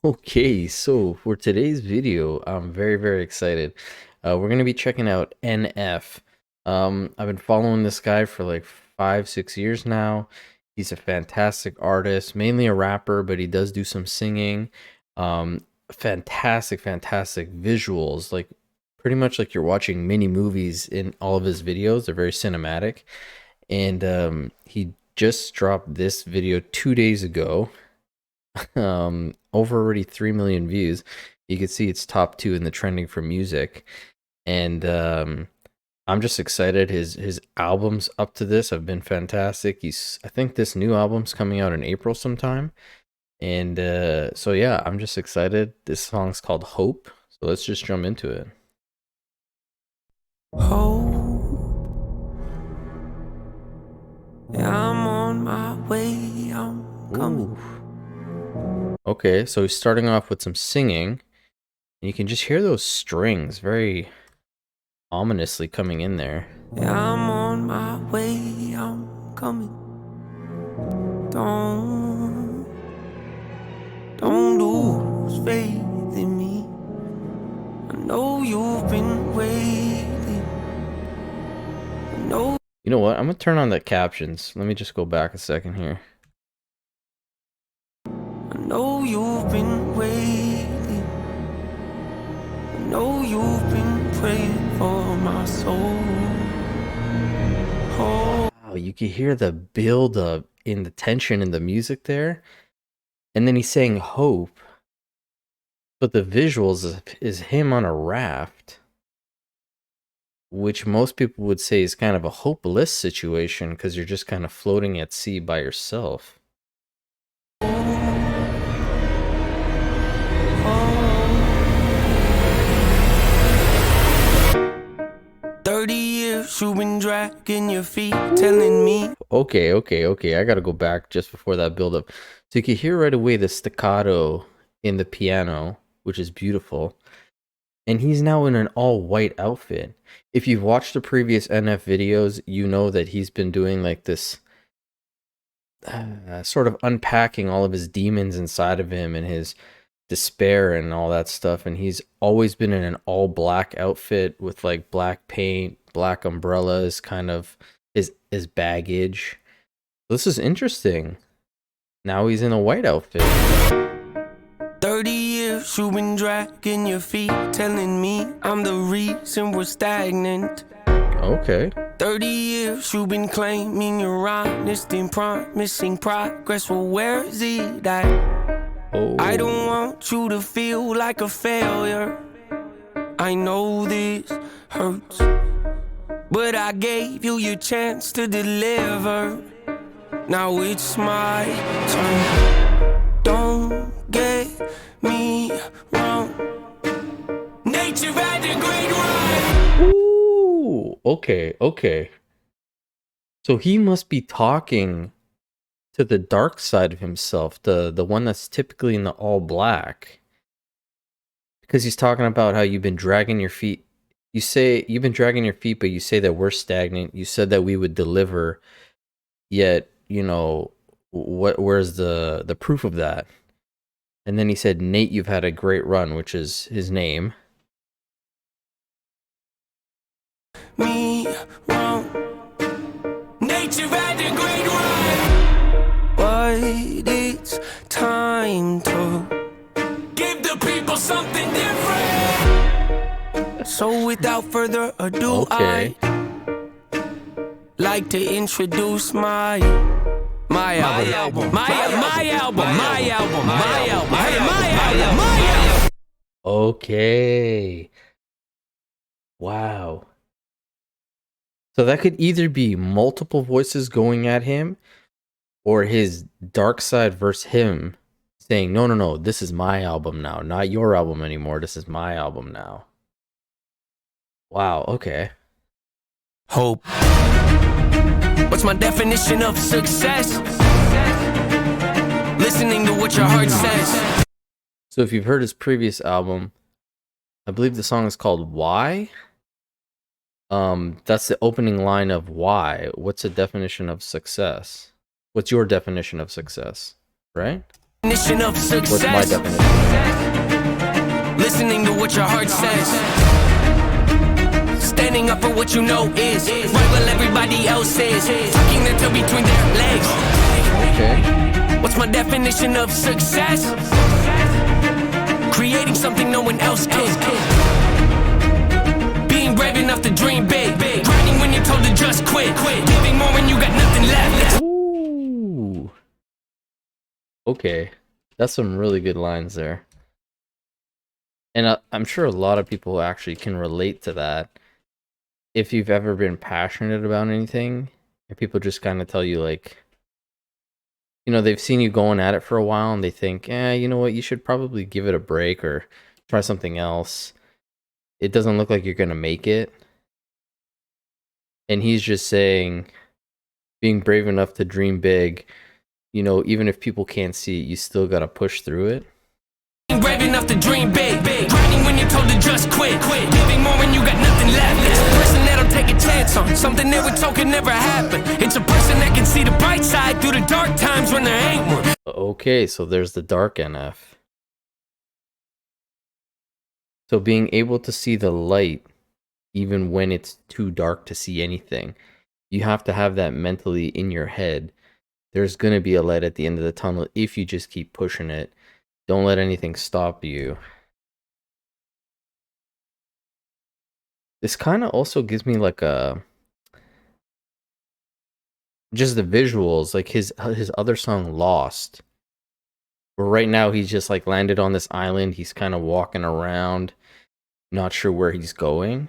Okay, so for today's video, I'm very excited. We're gonna be checking out NF. I've been following this guy for like 5, 6 years now. He's a fantastic artist, mainly a rapper, but he does do some singing. Fantastic visuals, like pretty much like you're watching mini movies in all of his videos. They're very cinematic, and he just dropped this video 2 days ago. Over already 3 million views. You can see it's top two in the trending for music. And I'm just excited. His albums up to this have been fantastic. I think this new album's coming out in April sometime. And so yeah, I'm just excited. This song's called Hope. So let's just jump into it. Hope, yeah, I'm on my way, I'm coming. Okay, so he's starting off with some singing. And you can just hear those strings very ominously coming in there. Yeah, I'm on my way, I'm coming. Don't lose faith in me. I know you've been waiting. I know. You know what? I'm gonna turn on the captions. Let me just go back a second here. I know you've been waiting. I know you've been praying for my soul. Oh. Wow, you can hear the build up in the tension in the music there. And then he's saying hope. But the visuals is him on a raft, which most people would say is kind of a hopeless situation because you're just kind of floating at sea by yourself. 30 years you've been dragging your feet, telling me. Okay. I gotta go back just before that build up. So you can hear right away the staccato in the piano, which is beautiful. And he's now in an all white outfit. If you've watched the previous NF videos, you know that he's been doing like this sort of unpacking all of his demons inside of him and his despair and all that stuff. And he's always been in an all black outfit with like black paint, black umbrellas, kind of his baggage. This is interesting. Now he's in a white outfit. 30 years you've been dragging your feet, telling me I'm the reason we're stagnant. Okay. 30 years you've been claiming you're honest and promising progress. Well, where is it at? Oh. I don't want you to feel like a failure. I know this hurts, but I gave you your chance to deliver. Now it's my turn. Don't get me wrong. Nature had a great run. Ooh. Okay. So he must be talking to the dark side of himself, the one that's typically in the all black. Because he's talking about how you've been dragging your feet. You say you've been dragging your feet, but you say that we're stagnant. You said that we would deliver, yet, you know, where's the proof of that? And then he said, Nate, you've had a great run, which is his name. Me wrong. Nature had a great run. But it's time to give the people something different. So without further ado, Okay. I like to introduce my album. Okay. Wow. So that could either be multiple voices going at him or his dark side versus him saying, no, this is my album now, not your album anymore. This is my album now. Wow, okay. Hope. What's my definition of success? Listening to what your heart says. So if you've heard his previous album, I believe the song is called Why. That's the opening line of Why. What's the definition of success? What's your definition of success? Right? Definition of What's my success. definition? Listening to what your heart says. Standing up for what you know is right while everybody else is. Tucking their tail between their legs. Okay. What's my definition of success? Creating something no one else can. Being brave enough to dream big. Grinding when you're told to just quit. Giving more when you got nothing left. Ooh. Okay. That's some really good lines there. And I'm sure a lot of people actually can relate to that. If you've ever been passionate about anything, and people just kind of tell you, like, you know, they've seen you going at it for a while and they think, you know what, you should probably give it a break or try something else. It doesn't look like you're going to make it. And he's just saying, being brave enough to dream big, you know, even if people can't see it, you still got to push through it. Being brave enough to dream big. Grinding when you're told to just quit. Giving more when you got nothing left. It's a person that'll take a chance on something they were told could never happen. It's a person that can see the bright side through the dark times when there ain't one. Okay, so there's the dark NF. So being able to see the light even when it's too dark to see anything. You have to have that mentally in your head. There's going to be a light at the end of the tunnel if you just keep pushing it. Don't let anything stop you. This kind of also gives me like a... just the visuals, like his other song, Lost. Where right now he's just like landed on this island. He's kind of walking around, not sure where he's going.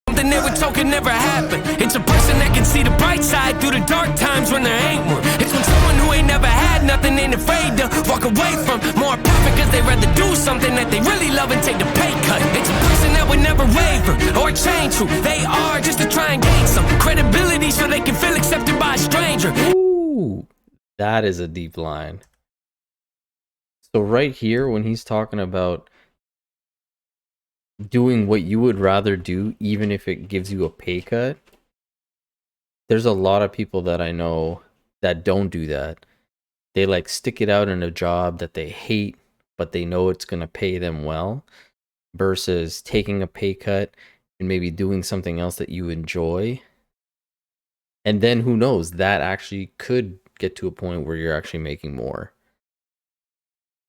Something they were told could never happen. It's a person that can see the bright side through the dark times when there ain't one. It's when someone who ain't never had nothing ain't afraid to walk away from more profit because they'd rather do something that they really love and take the pay cut. It's a person that would never waver or change who they are just to try and gain some credibility so they can feel accepted by a stranger. Ooh, that is a deep line. So right here, when he's talking about doing what you would rather do, even if it gives you a pay cut, there's a lot of people that I know that don't do that. They like stick it out in a job that they hate, but they know it's going to pay them well, versus taking a pay cut and maybe doing something else that you enjoy. And then who knows, that actually could get to a point where you're actually making more.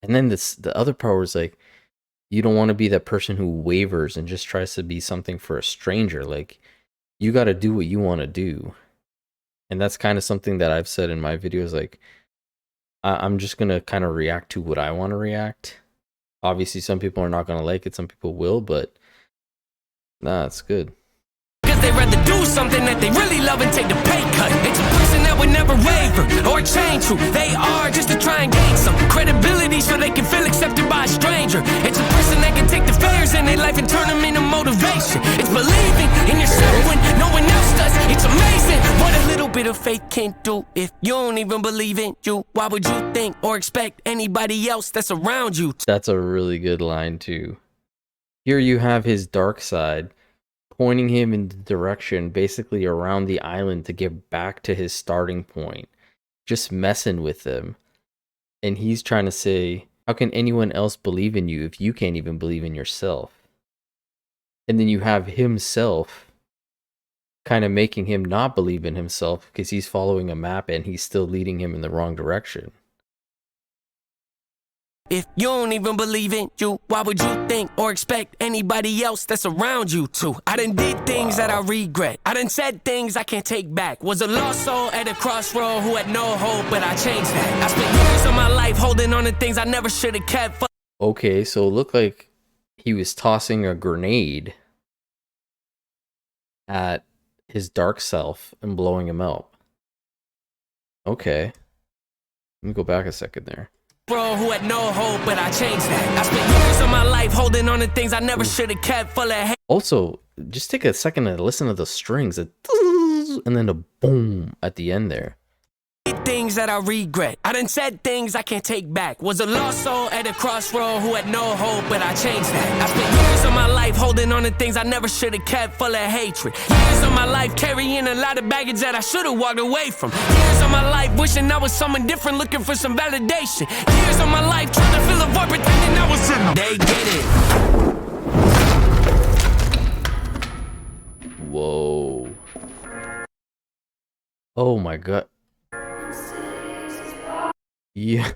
And then the other part was like, you don't want to be that person who wavers and just tries to be something for a stranger. Like, you got to do what you want to do. And that's kind of something that I've said in my videos. Like, I'm just going to kind of react to what I want to react. Obviously, some people are not going to like it. Some people will, but nah, it's good. Because they'd rather do something that they really love and take the pay cut. It's a person that would never waver or change who they are just to try and gain some credibility so they can feel accepted by a stranger. It's a person that can take the failures in their life and turn them into motivation. It's believing in yourself when no one else does. It's amazing what a little bit of faith can do. If you don't even believe in you, why would you think or expect anybody else that's around you? That's a really good line too. Here you have his dark side, pointing him in the direction basically around the island to get back to his starting point, just messing with him. And he's trying to say, how can anyone else believe in you if you can't even believe in yourself? And then you have himself kind of making him not believe in himself because he's following a map and he's still leading him in the wrong direction. If you don't even believe in you, why would you think or expect anybody else that's around you to? I done did things that I regret. I done said things I can't take back. Was a lost soul at a crossroad who had no hope, but I changed that. I spent years of my life holding on to things I never should have kept. Okay, so it looked like he was tossing a grenade at his dark self and blowing him up. Okay. Let me go back a second there. Bro who had no hope, but I changed that. I spent years of my life holding on to things I never should have kept, full of hate. Also, just take a second to listen to the strings, and then a boom at the end there. did things that I regret. I done said things I can't take back. Was a lost soul at a crossroad who had no hope, but I changed that. I spent years of my life holding on to things I never should have kept, full of hatred. Years of my life carrying a lot of baggage that I should have walked away from. Years of my life wishing I was someone different, looking for some validation. Years of my life trying to fill a void, pretending I was in them. They get it. Whoa. Oh my god. Yeah.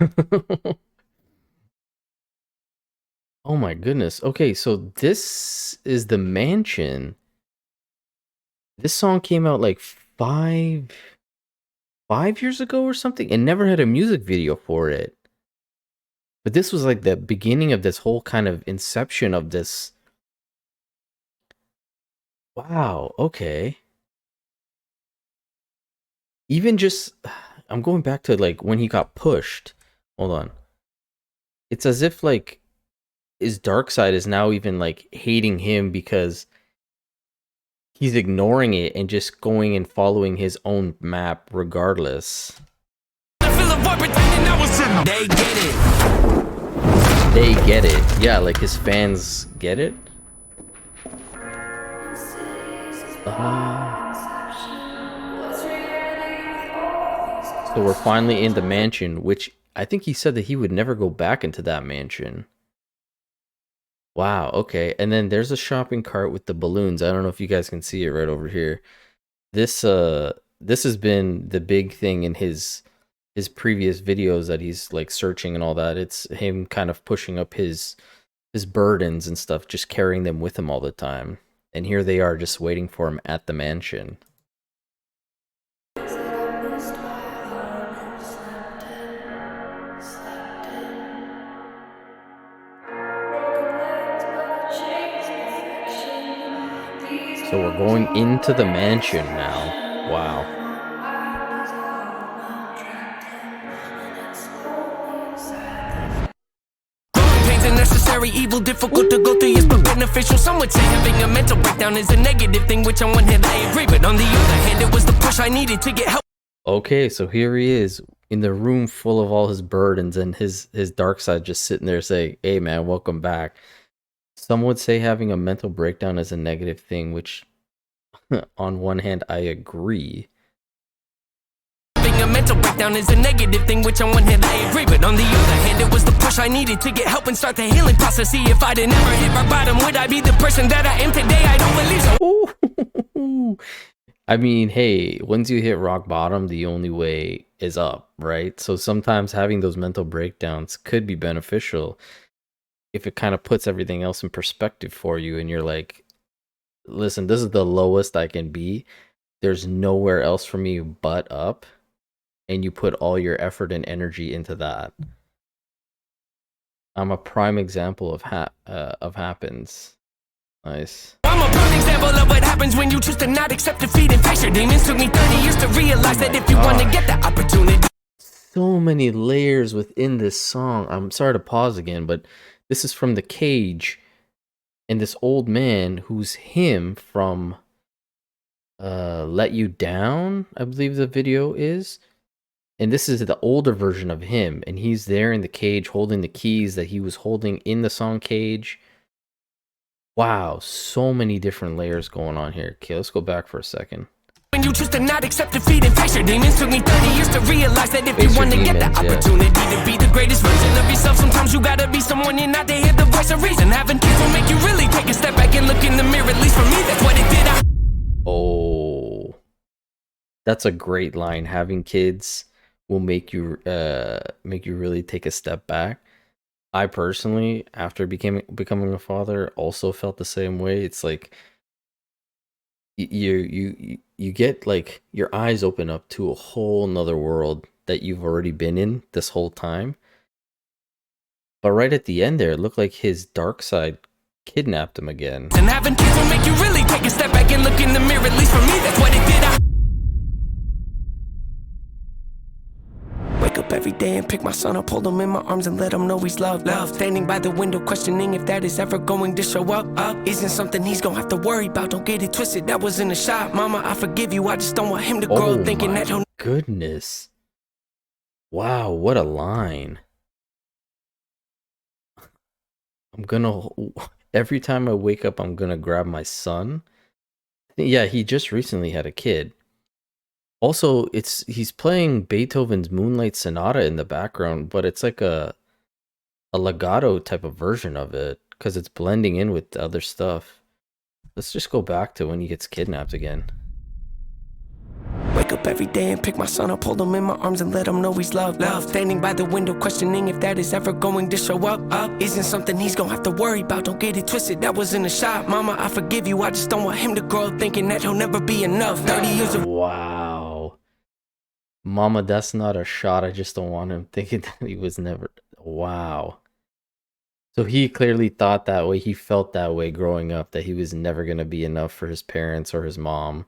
Oh my goodness. Okay, so this is the mansion. This song came out like five years ago or something, and never had a music video for it. But this was like the beginning of this whole kind of inception of this. Wow, okay. Even just, I'm going back to like when he got pushed. Hold on. It's as if like his dark side is now even like hating him because he's ignoring it and just going and following his own map regardless. They get it. They get it. Yeah, like his fans get it. So we're finally in the mansion, which I think he said that he would never go back into that mansion. Wow, okay. And then there's a shopping cart with the balloons. I don't know if you guys can see it right over here. This has been the big thing in his previous videos that he's like searching and all that. It's him kind of pushing up his burdens and stuff, just carrying them with him all the time. And here they are just waiting for him at the mansion. So we're going into the mansion now. Wow. Necessary evil, difficult to go through, yes, but beneficial. Some would say having a mental breakdown is a negative thing, which on one hand I agree, but on the other hand it was the push I needed to get help. Okay, so here he is in the room full of all his burdens, and his dark side just sitting there saying, hey man, welcome back. Some would say having a mental breakdown is a negative thing, which on one hand I agree. A mental breakdown is a negative thing, which on one hand I agree, but on the other hand it was the push I needed to get help and start the healing process. See, if I'd never hit my bottom, would I be the person that I am today? I don't believe so. I mean, hey, once you hit rock bottom, the only way is up, right? So sometimes having those mental breakdowns could be beneficial if it kind of puts everything else in perspective for you, and you're like, listen, this is the lowest I can be. There's nowhere else for me but up. And you put all your effort and energy into that. I'm a prime example of happens. Nice. I'm a prime example of what happens when you choose to not accept defeat and face your demons. Took me 30 years to realize that if you want to get the opportunity. So many layers within this song. I'm sorry to pause again, but this is from The Cage, and this old man who's him from Let You Down, I believe the video is. And this is the older version of him, and he's there in the cage holding the keys that he was holding in the song Cage. Wow, so many different layers going on here. Okay, let's go back for a second. When you choose to not accept defeat and face your demons, took me 30 years to realize that if you want to get the opportunity to be the greatest version of yourself, sometimes you gotta be someone you're not to hear the voice of reason. Having kids will make you really take a step back and look in the mirror. At least for me, that's what it did. Oh, that's a great line. Having kids will make you really take a step back. I personally, after becoming a father, also felt the same way. It's like you get like your eyes open up to a whole nother world that you've already been in this whole time. But right at the end there, it looked like his dark side kidnapped him again. And having kids will make you really take a step back and look in the mirror. At least for me, that's what it did. Wake up every day and pick my son up, hold him in my arms and let him know he's loved. Standing by the window questioning if that is ever going to show up. Isn't something he's gonna have to worry about. Don't get it twisted, that was in a shot. Mama, I forgive you, I just don't want him to grow thinking that he'll... Goodness. Wow, what a line. I'm gonna every time I wake up, I'm gonna grab my son. Yeah, he just recently had a kid. Also, it's he's playing Beethoven's Moonlight Sonata in the background, but it's like a legato type of version of it because it's blending in with the other stuff. Let's just go back to when he gets kidnapped again. Wake up every day and pick my son up, hold him in my arms and let him know he's loved. Standing by the window, questioning if that is ever going to show up. Isn't something he's gonna have to worry about. Don't get it twisted, that was in the shop. Mama, I forgive you, I just don't want him to grow up thinking that he'll never be enough. 30 years of Wow. Mama, that's not a shot. I just don't want him thinking that he was never. Wow. So he clearly thought that way. He felt that way growing up, that he was never going to be enough for his parents or his mom.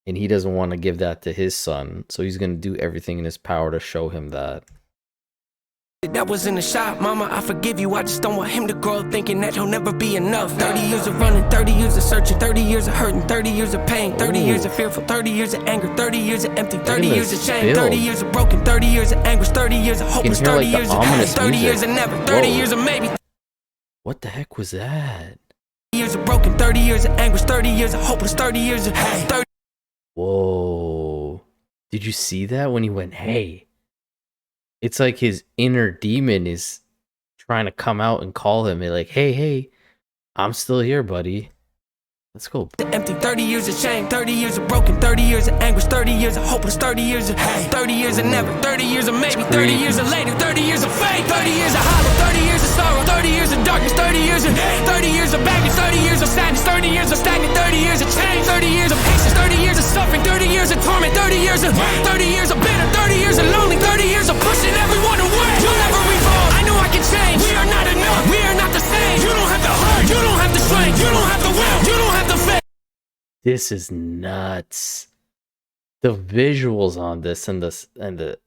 And he doesn't want to give that to his son. So he's going to do everything in his power to show him that. that was in the shop. Mama, I forgive you, I just don't want him to grow up thinking that he'll never be enough. 30 years of running, 30 years of searching, 30 years of hurting, 30 years of pain, 30 years of fearful, 30 years of anger, 30 years of empty, 30 years of shame, 30 years of broken, 30 years of anguish, 30 years of hopeless, 30 years of pain, 30 years of never, 30 years of maybe. What the heck was that? 30 years of broken, 30 years of anguish, 30 years of hopeless, 30 years of hey. 30. Whoa. Did you see that when he went, hey? It's like his inner demon is trying to come out and call him. They're like, hey, I'm still here, buddy. Let's go. Empty, 30 years of shame, 30 years of broken, 30 years of anguish, 30 years of hopeless, 30 years of hey, 30 years of never, 30 years of maybe, 30 years of later, 30 years of fate, 30 years of hollow, 30 years of sorrow, 30 years of darkness, 30 years of 30 years of baggage, 30 years of sadness, 30 years of stagnant, 30 years of change, 30 years of patience, 30 years of suffering, 30 years of torment, 30 years of 30 years of bitter, 30 years of lonely, 30 years of pushing everyone away. You'll never evolve. I know I can change. We are not enough. We are not the same. You don't have the heart. You don't have the strength. You don't have the will. You don't have the faith. This is nuts. The visuals on this and the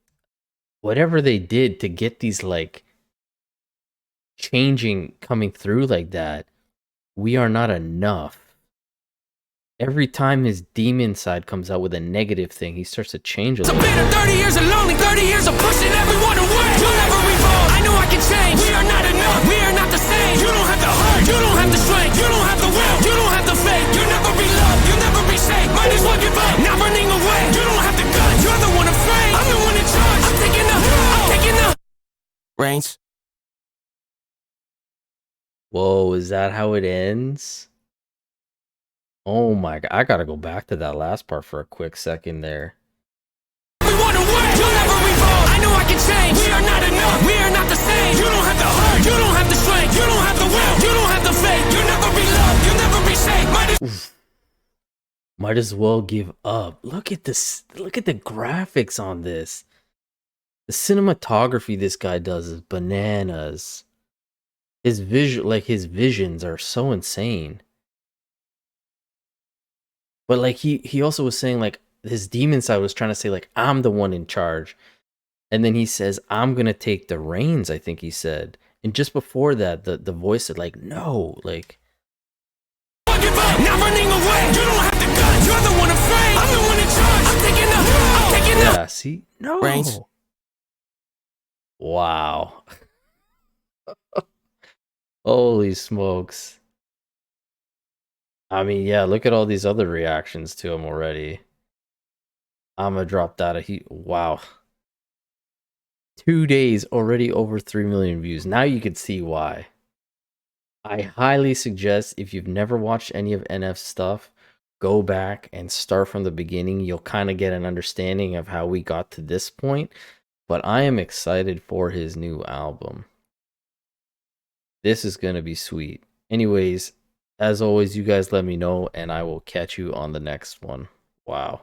whatever they did to get these like changing coming through like that. We are not enough. Every time his demon side comes out with a negative thing, he starts to change a little bit. 30 years of lonely, 30 years of pushing everyone away. You'll never evolve. I know I can change. We are not enough. We are not the same. You don't have the heart. You don't have the strength. You don't have the will. You don't have the faith. You'll never be loved. You'll never be safe. Might as well give up. Not running away. You don't have the guts. You're the one afraid. I'm the one in charge. I'm taking the reins. Whoa, is that how it ends? Oh my god, I gotta go back to that last part for a quick second there. Everyone away. You'll never evolve. I know I can change. We are not enough. We are not the same. You don't have the heart. You don't have the strength. You don't have the will. You don't have the faith. You'll never be loved. You'll never be safe. Might as well give up. Look at this. Look at the graphics on this. The cinematography this guy does is bananas. His visions are so insane. But like he also was saying like his demon side was trying to say like I'm the one in charge. And then he says I'm going to take the reins, I think he said. And just before that the voice said like no, like not running away. You don't have the guts. You're the one afraid. I'm the one in charge. I'm taking the yeah, see? No. Reins. Wow. Holy smokes. I mean, yeah, look at all these other reactions to him already. I'm gonna drop that. Wow. 2 days, already over 3 million views. Now you can see why. I highly suggest if you've never watched any of NF's stuff, go back and start from the beginning. You'll kind of get an understanding of how we got to this point. But I am excited for his new album. This is gonna be sweet. Anyways, as always, you guys let me know, and I will catch you on the next one. Wow.